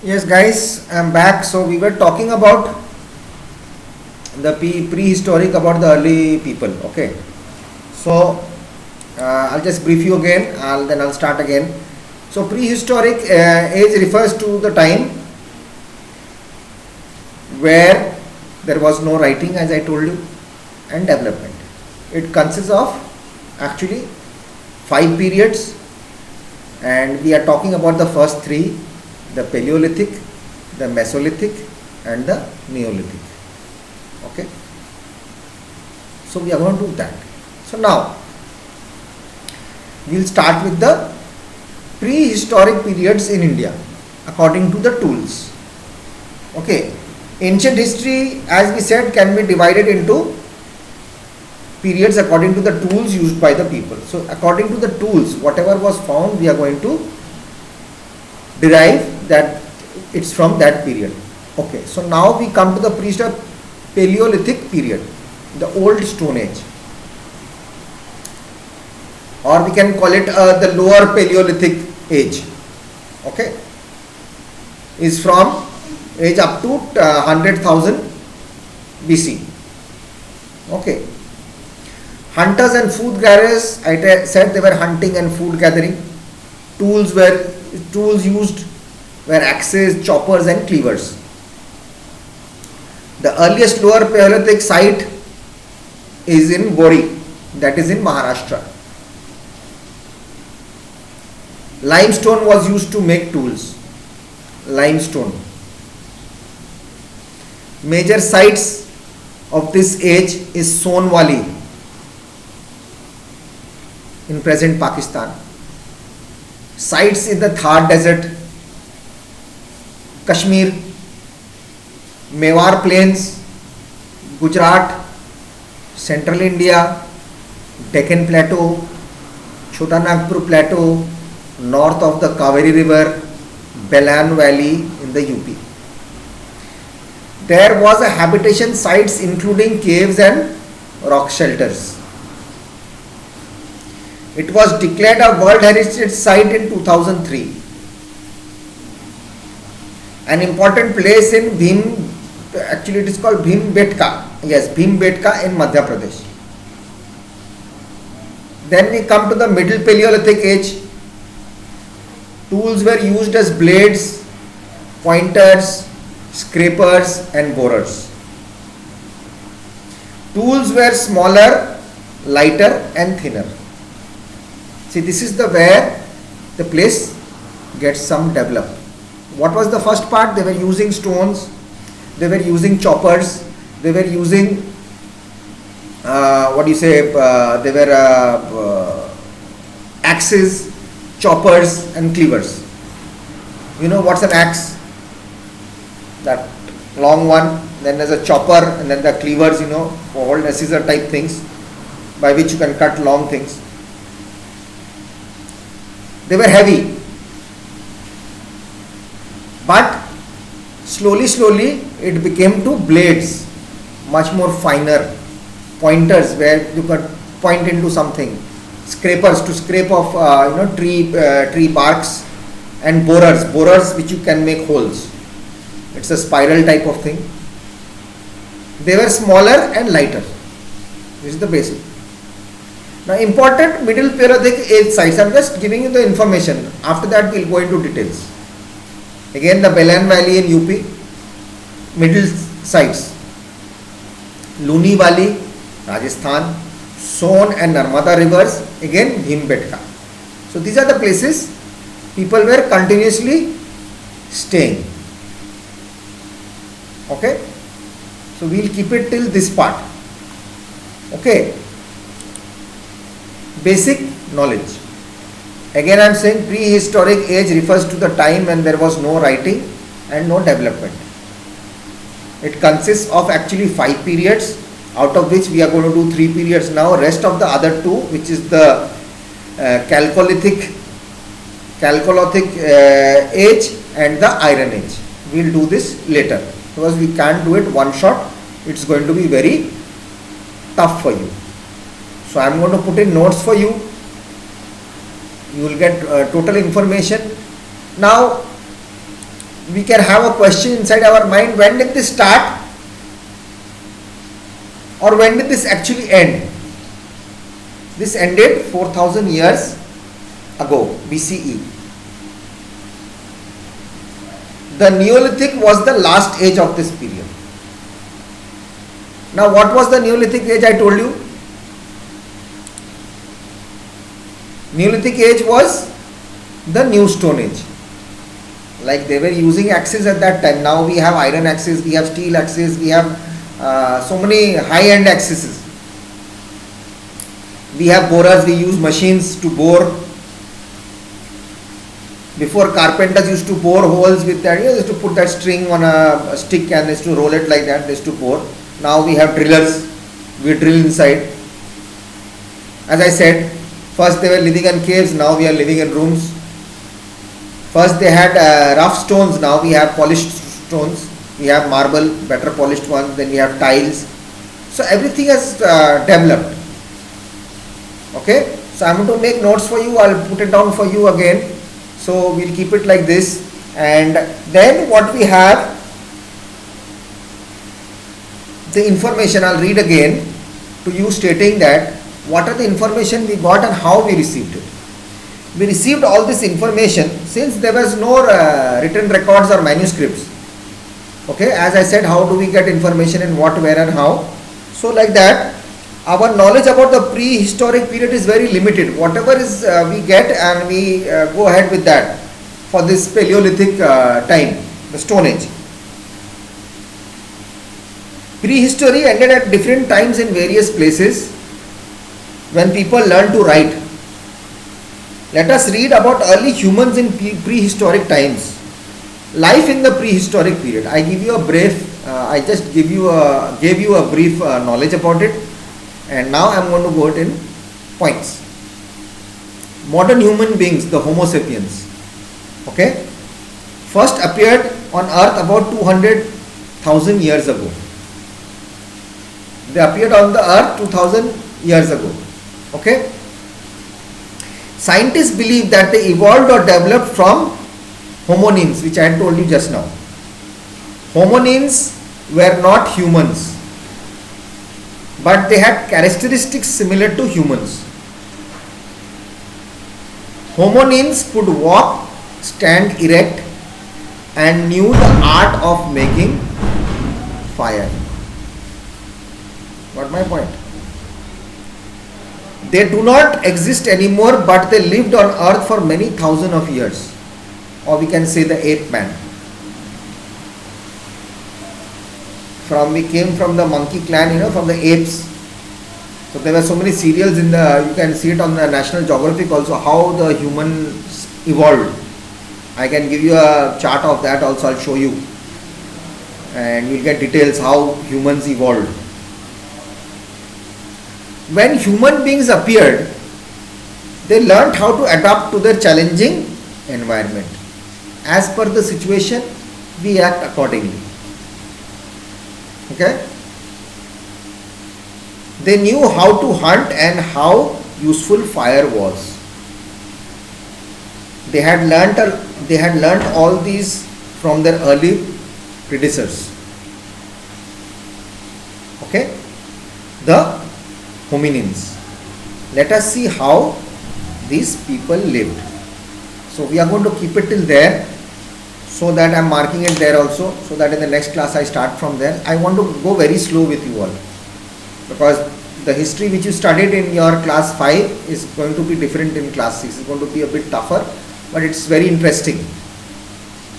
Yes, guys, I'm back. So we were talking about the prehistoric, about the early people. Okay, so I'll just brief you again. Then I'll start again. So prehistoric age refers to the time where there was no writing, as I told you, and development. It consists of actually five periods, and we are talking about the first three: the Paleolithic, the Mesolithic, and the Neolithic. Okay, so we are going to do that. So now we'll start with the prehistoric periods in India according to the tools. Okay, ancient history, as we said, can be divided into periods according to the tools used by the people. So according to the tools, whatever was found, we are going to derive that it's from that period. Okay, so now we come to the prehistoric Paleolithic period, the old Stone Age, or we can call it the lower Paleolithic age. Okay, is from age up to 100,000 BC. Okay, hunters and food gatherers, I said they were hunting and food gathering. Tools used were axes, choppers, and cleavers. The earliest lower Paleolithic site is in Bori, that is in Maharashtra. Limestone was used to make tools. Limestone. Major sites of this age is Sonwali in present Pakistan. Sites in the Thar Desert, Kashmir, Mewar Plains, Gujarat, Central India, Deccan Plateau, Chota Nagpur Plateau, north of the Kaveri River, Balan Valley in the UP. There was a habitation sites including caves and rock shelters. It was declared a World Heritage Site in 2003. An important place in actually it is called Bhimbetka. Yes, Bhimbetka in Madhya Pradesh. Then we come to the Middle Paleolithic age. Tools were used as blades, pointers, scrapers, and borers. Tools were smaller, lighter, and thinner. See, this is the where the place gets some developed. What was the first part? They were using stones, they were using choppers, they were using they were axes, choppers, and cleavers. You know what's an axe? That long one. Then there's a chopper, and then the cleavers, for all scissor type things by which you can cut long things. They were heavy, but slowly it became to blades, much more finer, pointers where you could point into something, scrapers to scrape off tree barks, and borers which you can make holes. It's a spiral type of thing. They were smaller and lighter. This is the basic. Now, important Middle Paleolithic age sites. I'm just giving you the information. After that, we'll go into details. Again, the Balan Valley in UP, middle sites. Luni Valley, Rajasthan, Son and Narmada rivers, again Bhimbetka. So these are the places people were continuously staying. Okay. So we'll keep it till this part. Okay. Basic knowledge. Again, I am saying prehistoric age refers to the time when there was no writing and no development. It consists of actually five periods, out of which we are going to do three periods now. Rest of the other two, which is the Chalcolithic age and the Iron Age. We will do this later because we can't do it one shot. It's going to be very tough for you. So I am going to put in notes for you. You will get total information. Now we can have a question inside our mind, when did this start or when did this actually end? This ended 4000 years ago, BCE. The Neolithic was the last age of this period. Now what was the Neolithic age I told you? Neolithic age was the New Stone Age. Like they were using axes at that time. Now we have iron axes, we have steel axes, we have so many high-end axes. We have borers, we use machines to bore. Before, carpenters used to bore holes with that, they used to put that string on a stick and they used to roll it like that, they used to bore. Now we have drillers, we drill inside. As I said, first they were living in caves, now we are living in rooms. First they had rough stones, now we have polished stones. We have marble, better polished ones, then we have tiles. So everything has developed. Okay, so I am going to make notes for you, I will put it down for you again. So we will keep it like this, and then what we have, the information I will read again to you, stating that what are the information we got and how we received it. We received all this information since there was no written records or manuscripts. Okay, as I said, how do we get information in what, where and how? So like that, our knowledge about the prehistoric period is very limited. Whatever is we get, and we go ahead with that for this Paleolithic time, the Stone Age. Prehistory ended at different times in various places when people learned to write. Let us read about early humans in prehistoric times. Life in the prehistoric period. I give you a brief. I just gave you a brief knowledge about it. And now I am going to go it in points. Modern human beings, the Homo sapiens, okay, first appeared on earth about 200,000 years ago. They appeared on the earth 2000 years ago. Okay. Scientists believe that they evolved or developed from hominins, which I had told you just now. Hominins were not humans, but they had characteristics similar to humans. Hominins could walk, stand erect, and knew the art of making fire. Got my point? They do not exist anymore, but they lived on earth for many thousands of years. Or we can say the ape man. We came from the monkey clan, from the apes. So there were so many serials you can see it on the National Geographic also, how the humans evolved. I can give you a chart of that also, I'll show you. And you'll get details how humans evolved. When human beings appeared, they learned how to adapt to their challenging environment. As per the situation, we act accordingly. Okay? They knew how to hunt and how useful fire was. They had learnt all these from their early predecessors. Okay? The hominins. Let us see how these people lived. So we are going to keep it till there, so that I am marking it there also, so that in the next class I start from there. I want to go very slow with you all, because the history which you studied in your class 5 is going to be different in class 6. It's going to be a bit tougher, but it's very interesting.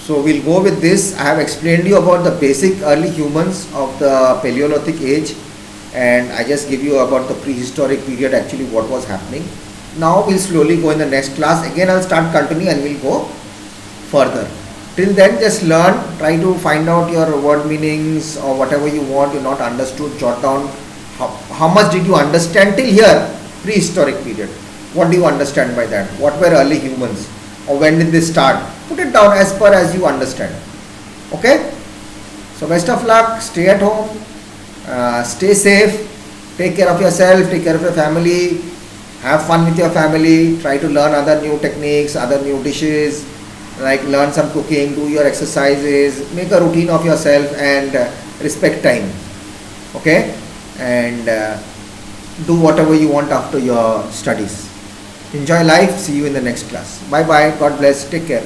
So we'll go with this. I have explained you about the basic early humans of the Paleolithic age, and I just give you about the prehistoric period, actually what was happening. Now we'll slowly go in the next class. Again I'll start continuing and we'll go further. Till then, just learn, try to find out your word meanings or whatever you want, you not understood, jot down how much did you understand till here, prehistoric period. What do you understand by that? What were early humans? Or when did they start? Put it down as per as you understand. Okay? So best of luck, stay at home, stay safe, take care of yourself, take care of your family, have fun with your family, try to learn other new techniques, other new dishes, like learn some cooking, do your exercises, make a routine of yourself, and respect time. Okay, and do whatever you want after your studies. Enjoy life. See you in the next class. Bye bye. God bless. Take care.